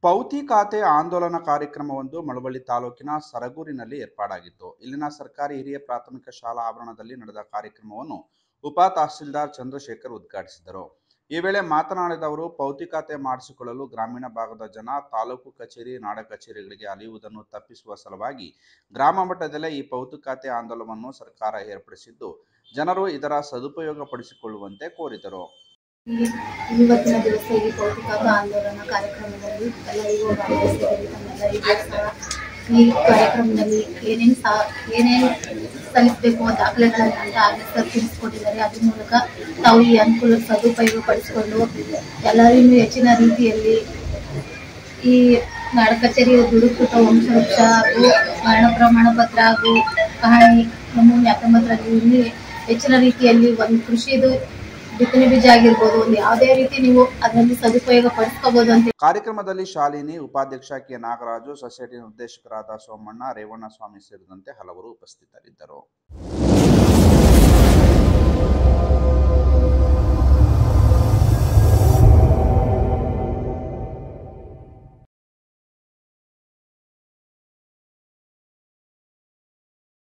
ಪೌತಿ ಖಾತೆ ಆಂದೋಲನ ಕಾರ್ಯಕ್ರಮವೊಂದು ಮಳವಳ್ಳಿ ತಾಲೂಕಿನ ಸರಗೂರಿನಲ್ಲಿ ಏರ್ಪಾಡಾಗಿತ್ತು. ಇಲ್ಲಿನ ಸರ್ಕಾರಿ ಹಿರಿಯ ಪ್ರಾಥಮಿಕ ಶಾಲಾ ಆವರಣದಲ್ಲಿ ನಡೆದ ಕಾರ್ಯಕ್ರಮವನ್ನು ಉಪ ತಹಸೀಲ್ದಾರ್ ಚಂದ್ರಶೇಖರ್ ಉದ್ಘಾಟಿಸಿದರು. ಈ ವೇಳೆ ಮಾತನಾಡಿದ ಅವರು, ಪೌತಿ ಖಾತೆ ಮಾಡಿಸಿಕೊಳ್ಳಲು ಗ್ರಾಮೀಣ ಭಾಗದ ಜನ ತಾಲೂಕು ಕಚೇರಿ, ನಾಡ ಕಚೇರಿಗಳಿಗೆ ಅಲೆಯುವುದನ್ನು ತಪ್ಪಿಸುವ ಸಲುವಾಗಿ ಗ್ರಾಮ ಮಟ್ಟದಲ್ಲೇ ಈ ಪೌತಿ ಖಾತೆ ಆಂದೋಲನವನ್ನು ಸರ್ಕಾರ ಏರ್ಪಡಿಸಿದ್ದು, ಜನರು ಇದರ ಸದುಪಯೋಗ ಪಡಿಸಿಕೊಳ್ಳುವಂತೆ ಕೋರಿದರು. ಇವತ್ತಿನ ದಿವಸ ಈ ಪೌತಿ ಖಾತೆ ಆಂದೋಲನ ಕಾರ್ಯಕ್ರಮದಲ್ಲಿ ಎಲ್ಲರಿಗೂ ಭಾಗವಹಿಸಿದರೆ ತಮ್ಮೆಲ್ಲರಿಗೂ ಸಹ ಈ ಕಾರ್ಯಕ್ರಮದಲ್ಲಿ ಏನೇನು ಸಲ್ಲಿಸಬೇಕು ದಾಖಲೆಗಳನ್ನು ಅಂತ ಸರ್ ತಿಳಿಸ್ಕೊಟ್ಟಿದ್ದಾರೆ. ಅದ್ರ ಮೂಲಕ ತಾವು ಈ ಅನುಕೂಲ ಸದುಪಯೋಗ ಪಡಿಸಿಕೊಂಡು ಎಲ್ಲರಿಗೂ ಹೆಚ್ಚಿನ ರೀತಿಯಲ್ಲಿ ಈ ನಾಡ ಕಚೇರಿ, ದೃಢೀಕೃತ ವಂಶವೃಕ್ಷ ಹಾಗೂ ಮರಣ ಪ್ರಮಾಣ ಪತ್ರ ಹಾಗೂ ಪಹಣಿ ನಮೂನೆ 19ರಲ್ಲಿ ಹೆಚ್ಚಿನ ರೀತಿಯಲ್ಲಿ ಒಂದು ಕೃಷಿದು ಬಿತ್ತನೆ ಬೀಜ ಆಗಿರ್ಬೋದು, ಒಂದು ಯಾವುದೇ ರೀತಿ ನೀವು ಅದರಲ್ಲಿ ಸದುಪಯೋಗ ಪಡಿಸ್ಕೋಬಹುದು ಅಂತ. ಕಾರ್ಯಕ್ರಮದಲ್ಲಿ ಶಾಲಿನಿ, ಉಪಾಧ್ಯಕ್ಷ ಕೆ ನಾಗರಾಜು, ಸೊಸೈಟಿ ನಿರ್ದೇಶಕರಾದ ಸೋಮಣ್ಣ, ರೇವಣ್ಣ ಸ್ವಾಮಿ ಸೇರಿದಂತೆ ಹಲವರು ಉಪಸ್ಥಿತರಿದ್ದರು.